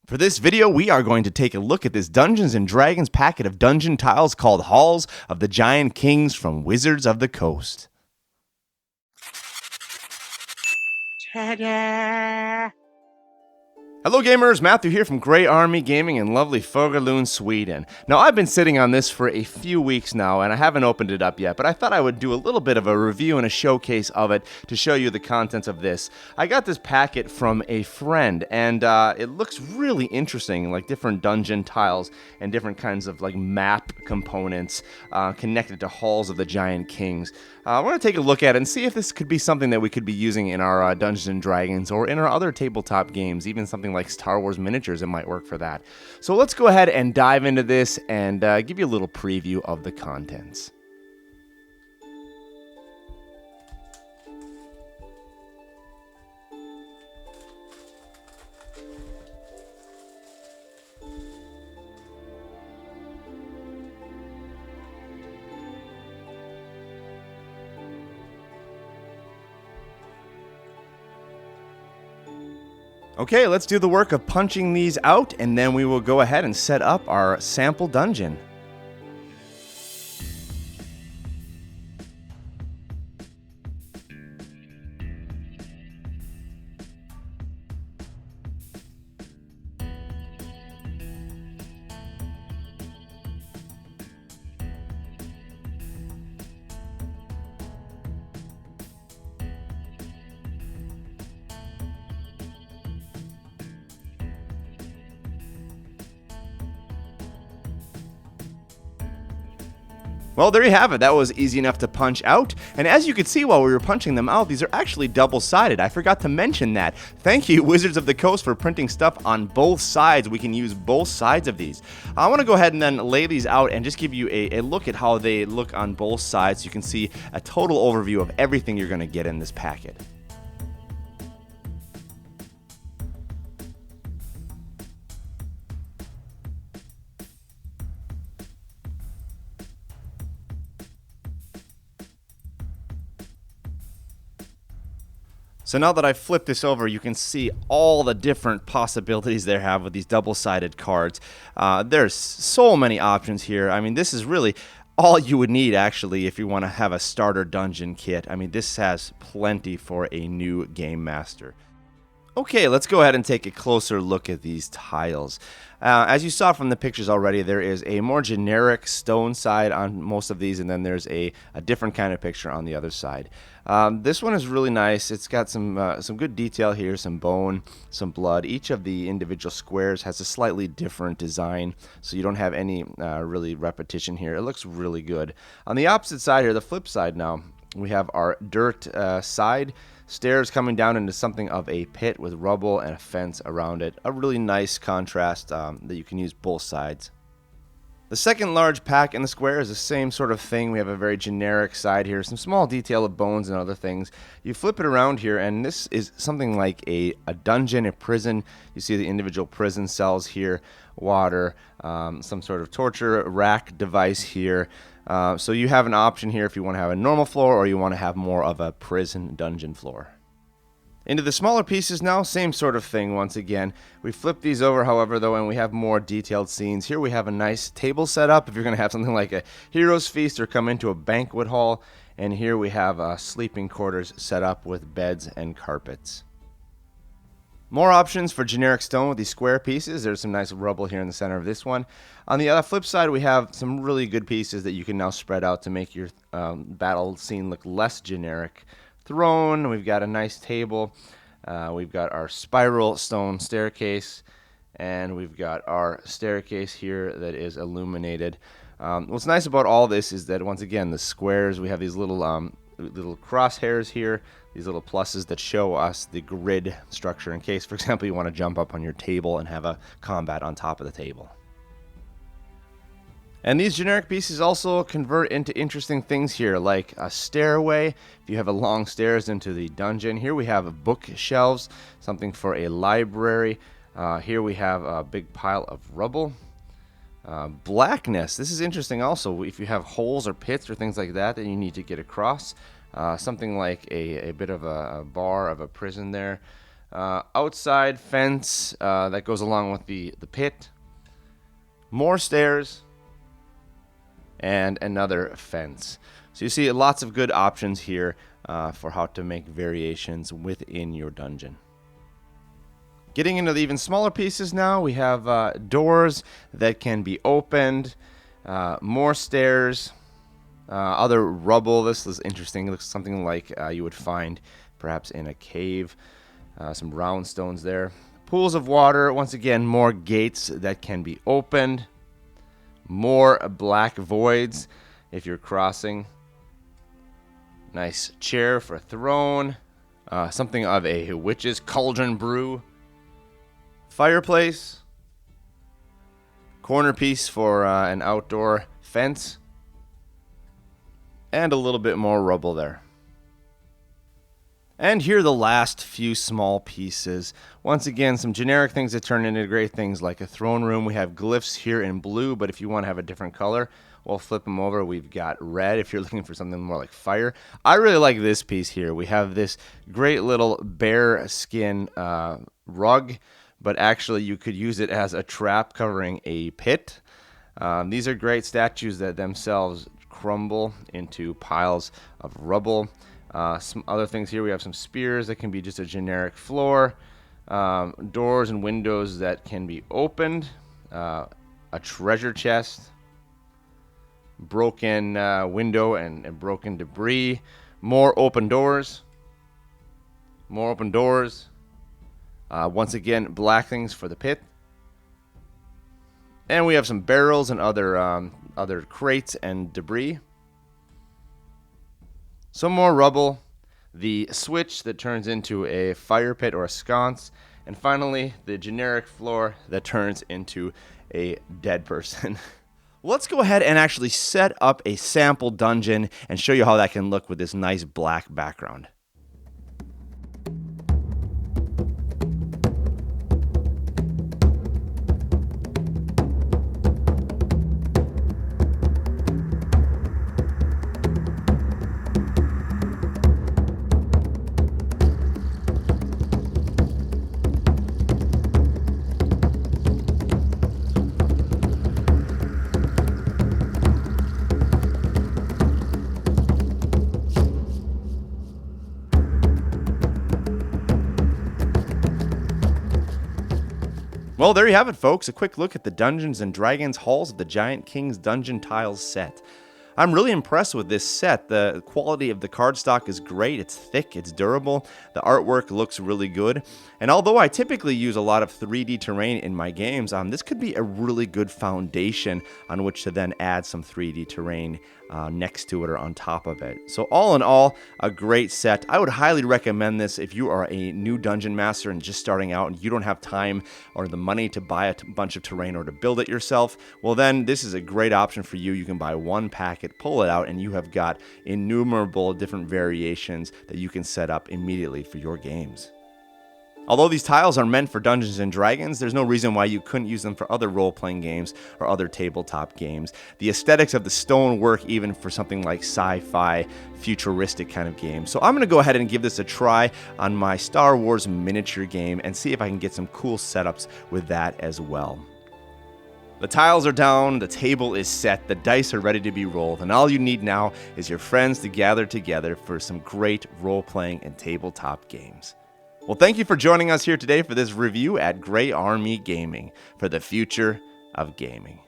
For this video, we are going to take a look at this Dungeons & Dragons packet of dungeon tiles called Halls of the Giant Kings from Wizards of the Coast. Ta-da! Hello gamers, Matthew here from Grey Army Gaming in lovely Fågelund, Sweden. Now I've been sitting on this for a few weeks now and I haven't opened it up yet, but I thought I would do a little bit of a review and a showcase of it to show you the contents of this. I got this packet from a friend and it looks really interesting, like different dungeon tiles and different kinds of like map components connected to Halls of the Giant Kings. I want to take a look at it and see if this could be something that we could be using in our Dungeons & Dragons or in our other tabletop games, even something like Star Wars miniatures. It might work for that. So let's go ahead and dive into this and give you a little preview of the contents. Okay, let's do the work of punching these out, and then we will go ahead and set up our sample dungeon. Well, there you have it. That was easy enough to punch out. And as you could see while we were punching them out, these are actually double-sided. I forgot to mention that. Thank you, Wizards of the Coast, for printing stuff on both sides. We can use both sides of these. I want to go ahead and then lay these out and just give you a look at how they look on both sides so you can see a total overview of everything you're going to get in this packet. So now that I've flipped this over, you can see all the different possibilities they have with these double-sided cards. There's so many options here. I mean, this is really all you would need, actually, if you want to have a starter dungeon kit. I mean, this has plenty for a new game master. Okay, let's go ahead and take a closer look at these tiles. As you saw from the pictures already, there is a more generic stone side on most of these, and then there's a different kind of picture on the other side. This one is really nice. It's got some good detail here, some bone, some blood. Each of the individual squares has a slightly different design, so you don't have any really repetition here. It looks really good. On the opposite side here, the flip side now, we have our dirt side. Stairs coming down into something of a pit with rubble and a fence around it. A really nice contrast that you can use both sides. The second large pack in the square is the same sort of thing. We have a very generic side here, some small detail of bones and other things. You flip it around here, and this is something like a dungeon, a prison. You see the individual prison cells here, water, some sort of torture rack device here. So you have an option here if you want to have a normal floor or you want to have more of a prison dungeon floor. Into the smaller pieces now, same sort of thing once again. We flip these over, however, though, and we have more detailed scenes. Here we have a nice table set up if you're going to have something like a hero's feast or come into a banquet hall. And here we have sleeping quarters set up with beds and carpets. More options for generic stone with these square pieces. There's some nice rubble here in the center of this one. On the other flip side, we have some really good pieces that you can now spread out to make your battle scene look less generic. Throne, we've got a nice table, we've got our spiral stone staircase, and we've got our staircase here that is illuminated. What's nice about all this is that, once again, the squares, we have these little crosshairs here, these little pluses that show us the grid structure in case, for example, you want to jump up on your table and have a combat on top of the table. And these generic pieces also convert into interesting things here, like a stairway. If you have a long stairs into the dungeon, here we have bookshelves, something for a library. Here we have a big pile of rubble. Blackness. This is interesting also. If you have holes or pits or things like that that you need to get across, something like a bit of a bar of a prison there. Outside fence that goes along with the pit. More stairs. And another fence. So you see lots of good options here for how to make variations within your dungeon. Getting into the even smaller pieces now, we have doors that can be opened, more stairs, other rubble. This is interesting. It looks something like you would find perhaps in a cave. Some round stones there. Pools of water. Once again, more gates that can be opened. More black voids if you're crossing. Nice chair for a throne. Something of a witch's cauldron brew. Fireplace. Corner piece for an outdoor fence. And a little bit more rubble there. And here are the last few small pieces. Once again, some generic things that turn into great things like a throne room. We have glyphs here in blue, but if you want to have a different color, we'll flip them over. We've got red if you're looking for something more like fire. I really like this piece here. We have this great little bear skin rug, but actually you could use it as a trap covering a pit. These are great statues that themselves crumble into piles of rubble. Some other things here, we have some spears that can be just a generic floor, doors and windows that can be opened, a treasure chest, broken window and broken debris, more open doors, once again black things for the pit, and we have some barrels and other crates and debris. Some more rubble, the switch that turns into a fire pit or a sconce, and finally the generic floor that turns into a dead person. Let's go ahead and actually set up a sample dungeon and show you how that can look with this nice black background. Well, there you have it, folks. A quick look at the Dungeons & Dragons Halls of the Giant King's Dungeon Tiles set. I'm really impressed with this set. The quality of the cardstock is great. It's thick, it's durable. The artwork looks really good. And although I typically use a lot of 3D terrain in my games, this could be a really good foundation on which to then add some 3D terrain next to it or on top of it. So all in all, a great set. I would highly recommend this if you are a new dungeon master and just starting out and you don't have time or the money to buy a bunch of terrain or to build it yourself. Well, then this is a great option for you. You can buy one packet, pull it out, and you have got innumerable different variations that you can set up immediately for your games. Although these tiles are meant for Dungeons & Dragons, there's no reason why you couldn't use them for other role-playing games or other tabletop games. The aesthetics of the stone work even for something like sci-fi, futuristic kind of games. So I'm going to go ahead and give this a try on my Star Wars miniature game and see if I can get some cool setups with that as well. The tiles are down, the table is set, the dice are ready to be rolled, and all you need now is your friends to gather together for some great role-playing and tabletop games. Well, thank you for joining us here today for this review at Grey Army Gaming for the future of gaming.